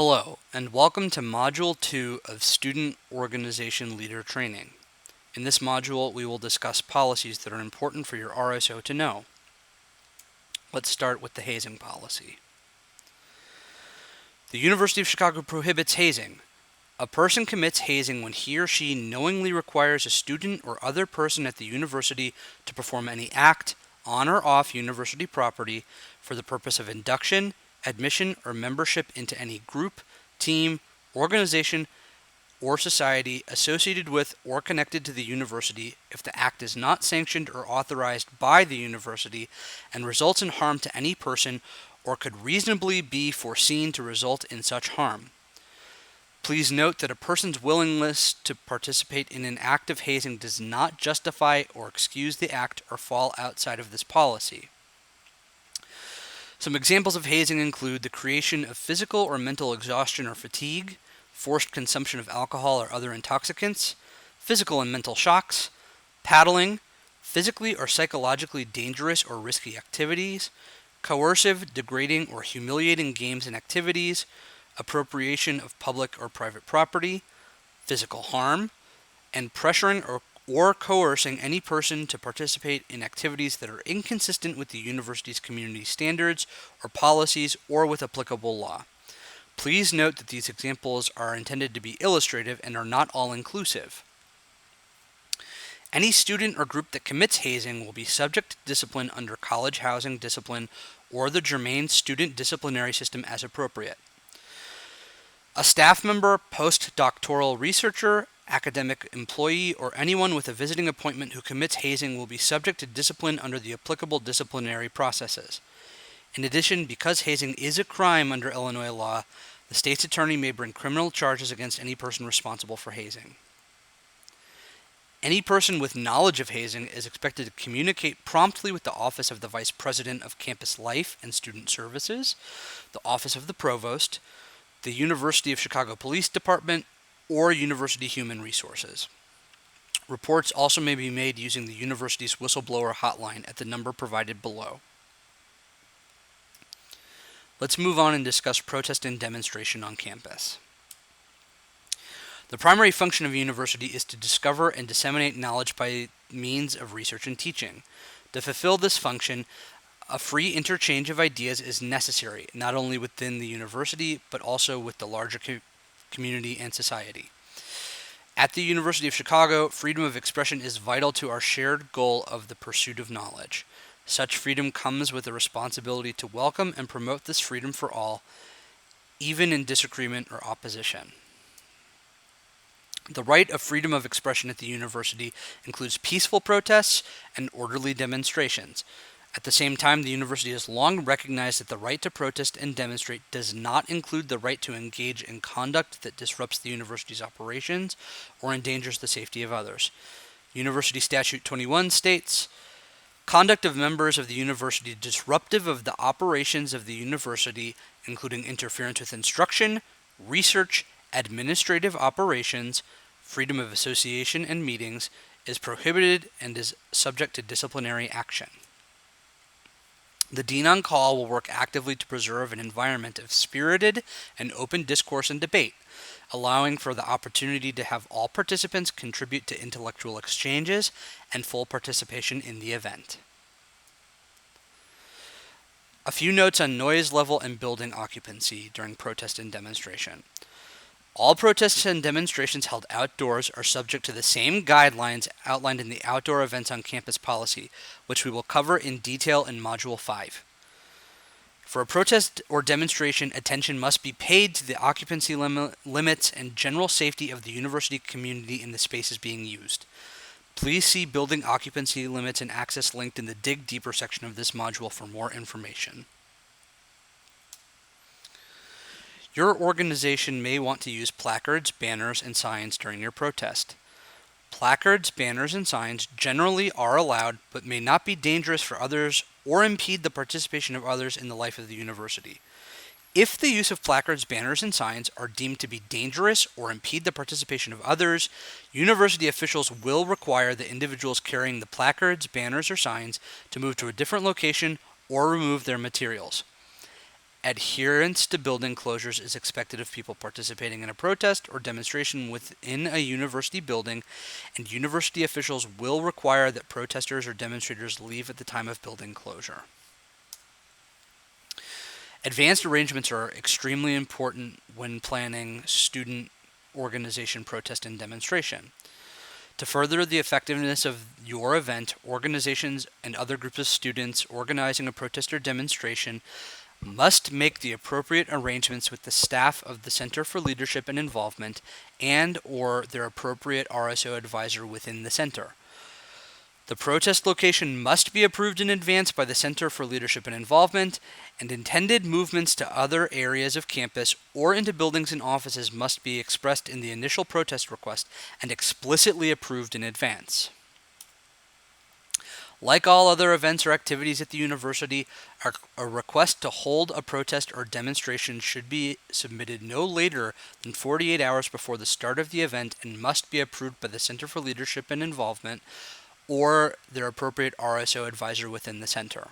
Hello, and welcome to Module 2 of Student Organization Leader Training. In this module, we will discuss policies that are important for your RSO to know. Let's start with the hazing policy. The University of Chicago prohibits hazing. A person commits hazing when he or she knowingly requires a student or other person at the university to perform any act on or off university property for the purpose of induction, admission, or membership into any group, team, organization, or society associated with or connected to the university if the act is not sanctioned or authorized by the university and results in harm to any person or could reasonably be foreseen to result in such harm. Please note that a person's willingness to participate in an act of hazing does not justify or excuse the act or fall outside of this policy. Some examples of hazing include the creation of physical or mental exhaustion or fatigue, forced consumption of alcohol or other intoxicants, physical and mental shocks, paddling, physically or psychologically dangerous or risky activities, coercive, degrading, or humiliating games and activities, appropriation of public or private property, physical harm, and pressuring or coercing any person to participate in activities that are inconsistent with the university's community standards or policies or with applicable law. Please note that these examples are intended to be illustrative and are not all-inclusive. Any student or group that commits hazing will be subject to discipline under college housing discipline or the germane student disciplinary system as appropriate. A staff member, postdoctoral researcher, academic employee, or anyone with a visiting appointment who commits hazing will be subject to discipline under the applicable disciplinary processes. In addition, because hazing is a crime under Illinois law, the state's attorney may bring criminal charges against any person responsible for hazing. Any person with knowledge of hazing is expected to communicate promptly with the Office of the Vice President of Campus Life and Student Services, the Office of the Provost, the University of Chicago Police Department, or University Human Resources. Reports also may be made using the university's whistleblower hotline at the number provided below. Let's move on and discuss protest and demonstration on campus. The primary function of a university is to discover and disseminate knowledge by means of research and teaching. To fulfill this function, a free interchange of ideas is necessary, not only within the university, but also with the larger community and society. At the University of Chicago, freedom of expression is vital to our shared goal of the pursuit of knowledge. Such freedom comes with a responsibility to welcome and promote this freedom for all, even in disagreement or opposition. The right of freedom of expression at the university includes peaceful protests and orderly demonstrations. At the same time, the university has long recognized that the right to protest and demonstrate does not include the right to engage in conduct that disrupts the university's operations or endangers the safety of others. University Statute 21 states, "Conduct of members of the university disruptive of the operations of the university, including interference with instruction, research, administrative operations, freedom of association and meetings, is prohibited and is subject to disciplinary action." The Dean on Call will work actively to preserve an environment of spirited and open discourse and debate, allowing for the opportunity to have all participants contribute to intellectual exchanges and full participation in the event. A few notes on noise level and building occupancy during protest and demonstration. All protests and demonstrations held outdoors are subject to the same guidelines outlined in the Outdoor Events on Campus policy, which we will cover in detail in Module 5. For a protest or demonstration, attention must be paid to the occupancy limits and general safety of the university community in the spaces being used. Please see building occupancy limits and access linked in the Dig Deeper section of this module for more information. Your organization may want to use placards, banners, and signs during your protest. Placards, banners, and signs generally are allowed, but may not be dangerous for others or impede the participation of others in the life of the university. If the use of placards, banners, and signs are deemed to be dangerous or impede the participation of others, university officials will require the individuals carrying the placards, banners, or signs to move to a different location or remove their materials. Adherence to building closures is expected of people participating in a protest or demonstration within a university building, and university officials will require that protesters or demonstrators leave at the time of building closure. Advanced arrangements are extremely important when planning student organization, protest, and demonstration. To further the effectiveness of your event, organizations and other groups of students organizing a protest or demonstration must make the appropriate arrangements with the staff of the Center for Leadership and Involvement and or their appropriate RSO advisor within the center. The protest location must be approved in advance by the Center for Leadership and Involvement, and intended movements to other areas of campus or into buildings and offices must be expressed in the initial protest request and explicitly approved in advance. Like all other events or activities at the university, a request to hold a protest or demonstration should be submitted no later than 48 hours before the start of the event and must be approved by the Center for Leadership and Involvement or their appropriate RSO advisor within the center.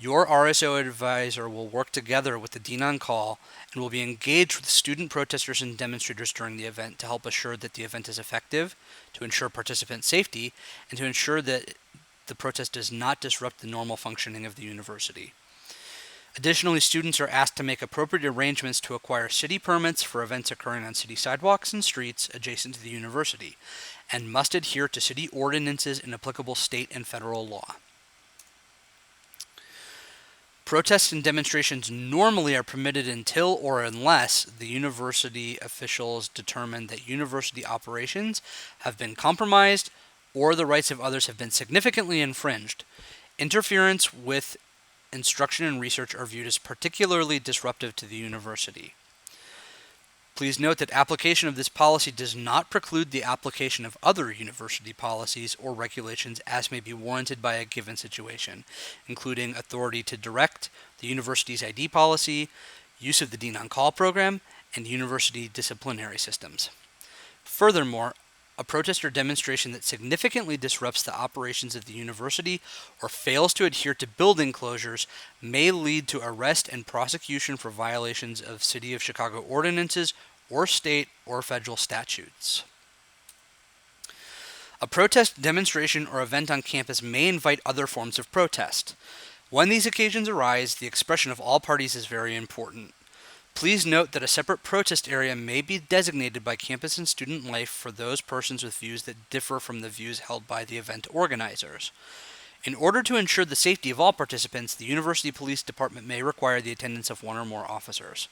Your RSO advisor will work together with the Dean on Call and will be engaged with student protesters and demonstrators during the event to help assure that the event is effective, to ensure participant safety, and to ensure that the protest does not disrupt the normal functioning of the university. Additionally, students are asked to make appropriate arrangements to acquire city permits for events occurring on city sidewalks and streets adjacent to the university, and must adhere to city ordinances and applicable state and federal law. Protests and demonstrations normally are permitted until or unless the university officials determine that university operations have been compromised or the rights of others have been significantly infringed. Interference with instruction and research are viewed as particularly disruptive to the university. Please note that application of this policy does not preclude the application of other university policies or regulations as may be warranted by a given situation, including authority to direct, the university's ID policy, use of the Dean on Call program, and university disciplinary systems. Furthermore, a protest or demonstration that significantly disrupts the operations of the university or fails to adhere to building closures may lead to arrest and prosecution for violations of City of Chicago ordinances or state or federal statutes. A protest, demonstration, or event on campus may invite other forms of protest. When these occasions arise, the expression of all parties is very important. Please note that a separate protest area may be designated by campus and student life for those persons with views that differ from the views held by the event organizers. In order to ensure the safety of all participants, the University Police Department may require the attendance of one or more officers.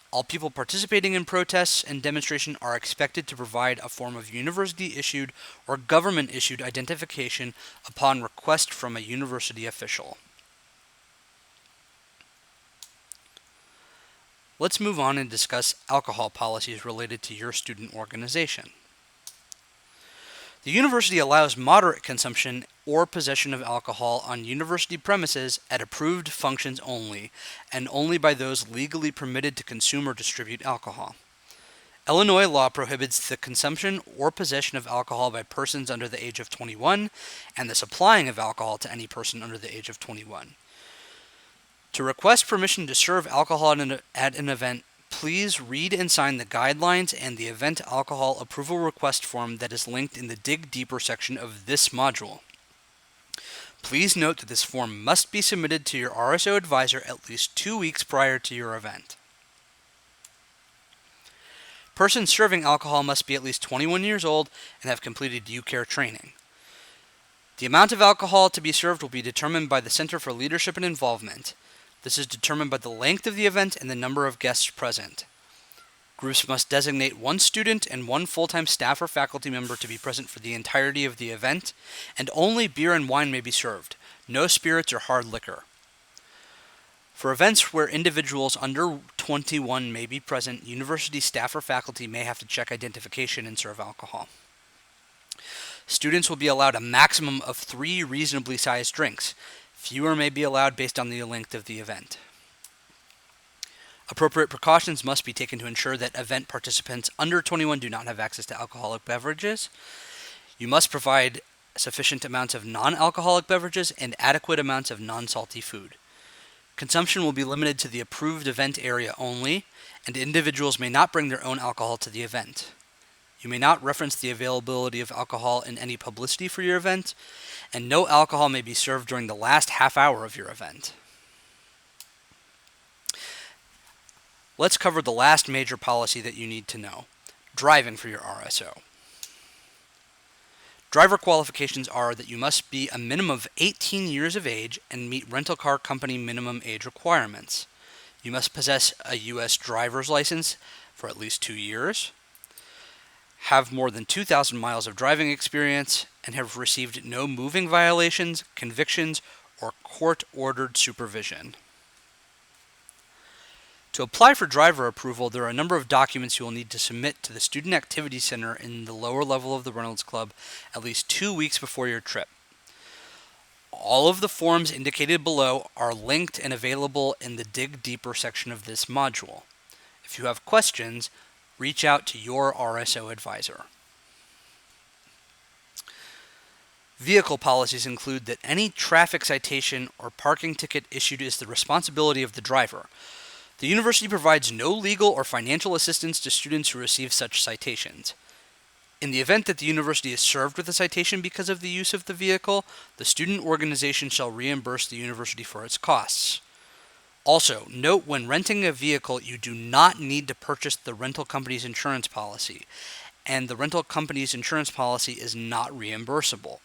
All people participating in protests and demonstration are expected to provide a form of university-issued or government-issued identification upon request from a university official. Let's move on and discuss alcohol policies related to your student organization. The university allows moderate consumption or possession of alcohol on university premises at approved functions only, and only by those legally permitted to consume or distribute alcohol. Illinois law prohibits the consumption or possession of alcohol by persons under the age of 21, and the supplying of alcohol to any person under the age of 21. To request permission to serve alcohol at an event, please read and sign the guidelines and the event alcohol approval request form that is linked in the Dig Deeper section of this module. Please note that this form must be submitted to your RSO advisor at least 2 weeks prior to your event. Persons serving alcohol must be at least 21 years old and have completed UCARE training. The amount of alcohol to be served will be determined by the Center for Leadership and Involvement. This is determined by the length of the event and the number of guests present. Groups must designate one student and one full-time staff or faculty member to be present for the entirety of the event, and only beer and wine may be served, no spirits or hard liquor. For events where individuals under 21 may be present, university staff or faculty may have to check identification and serve alcohol. Students will be allowed a maximum of 3 reasonably sized drinks. Fewer may be allowed based on the length of the event. Appropriate precautions must be taken to ensure that event participants under 21 do not have access to alcoholic beverages. You must provide sufficient amounts of non-alcoholic beverages and adequate amounts of non-salty food. Consumption will be limited to the approved event area only, and individuals may not bring their own alcohol to the event. You may not reference the availability of alcohol in any publicity for your event, and no alcohol may be served during the last half hour of your event. Let's cover the last major policy that you need to know: driving for your RSO. Driver qualifications are that you must be a minimum of 18 years of age and meet rental car company minimum age requirements. You must possess a U.S. driver's license for at least 2 years, have more than 2,000 miles of driving experience, and have received no moving violations, convictions, or court-ordered supervision. To apply for driver approval, there are a number of documents you will need to submit to the Student Activity Center in the lower level of the Reynolds Club at least 2 weeks before your trip. All of the forms indicated below are linked and available in the Dig Deeper section of this module. If you have questions, reach out to your RSO advisor. Vehicle policies include that any traffic citation or parking ticket issued is the responsibility of the driver. The university provides no legal or financial assistance to students who receive such citations. In the event that the university is served with a citation because of the use of the vehicle, the student organization shall reimburse the university for its costs. Also, note when renting a vehicle, you do not need to purchase the rental company's insurance policy, and the rental company's insurance policy is not reimbursable.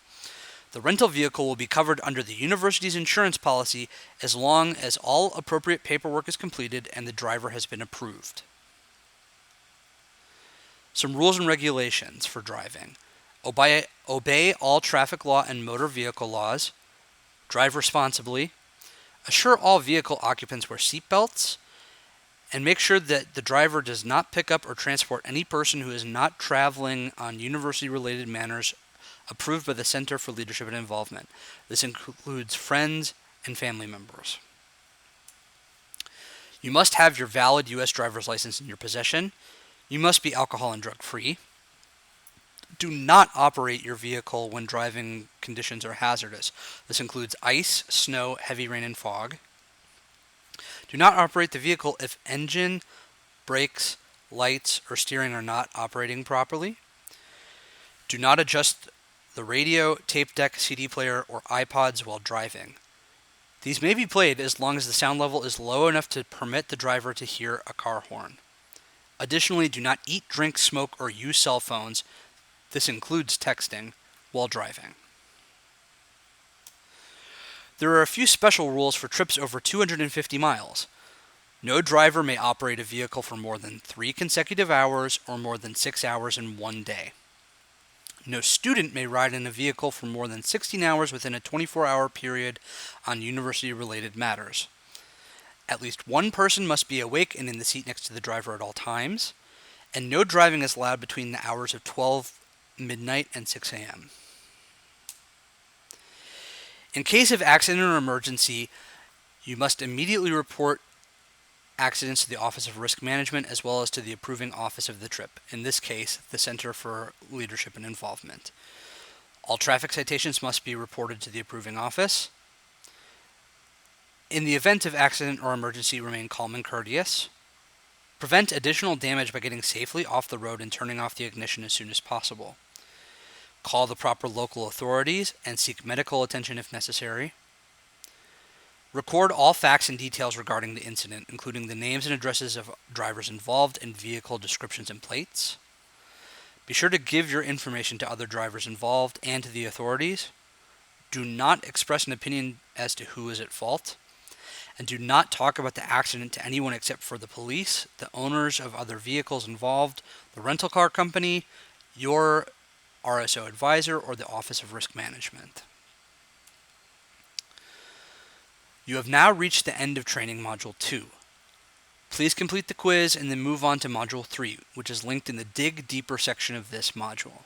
The rental vehicle will be covered under the university's insurance policy as long as all appropriate paperwork is completed and the driver has been approved. Some rules and regulations for driving: obey all traffic law and motor vehicle laws, drive responsibly, assure all vehicle occupants wear seatbelts, and make sure that the driver does not pick up or transport any person who is not traveling on university-related matters approved by the Center for Leadership and Involvement. This includes friends and family members. You must have your valid U.S. driver's license in your possession. You must be alcohol and drug-free. Do not operate your vehicle when driving conditions are hazardous. This includes ice, snow, heavy rain, and fog. Do not operate the vehicle if engine, brakes, lights, or steering are not operating properly. Do not adjust the radio, tape deck, CD player, or iPods while driving. These may be played as long as the sound level is low enough to permit the driver to hear a car horn. Additionally, do not eat, drink, smoke, or use cell phones, this includes texting, while driving. There are a few special rules for trips over 250 miles. No driver may operate a vehicle for more than 3 consecutive hours or more than 6 hours in one day. No student may ride in a vehicle for more than 16 hours within a 24-hour period on university-related matters. At least one person must be awake and in the seat next to the driver at all times, and no driving is allowed between the hours of 12 midnight and 6 a.m. In case of accident or emergency, you must immediately report accidents to the Office of Risk Management as well as to the approving office of the trip, in this case, the Center for Leadership and Involvement. All traffic citations must be reported to the approving office. In the event of accident or emergency, remain calm and courteous. Prevent additional damage by getting safely off the road and turning off the ignition as soon as possible. Call the proper local authorities and seek medical attention if necessary. Record all facts and details regarding the incident, including the names and addresses of drivers involved and vehicle descriptions and plates. Be sure to give your information to other drivers involved and to the authorities. Do not express an opinion as to who is at fault. And do not talk about the accident to anyone except for the police, the owners of other vehicles involved, the rental car company, your RSO advisor, or the Office of Risk Management. You have now reached the end of Training Module 2. Please complete the quiz and then move on to Module 3, which is linked in the Dig Deeper section of this module.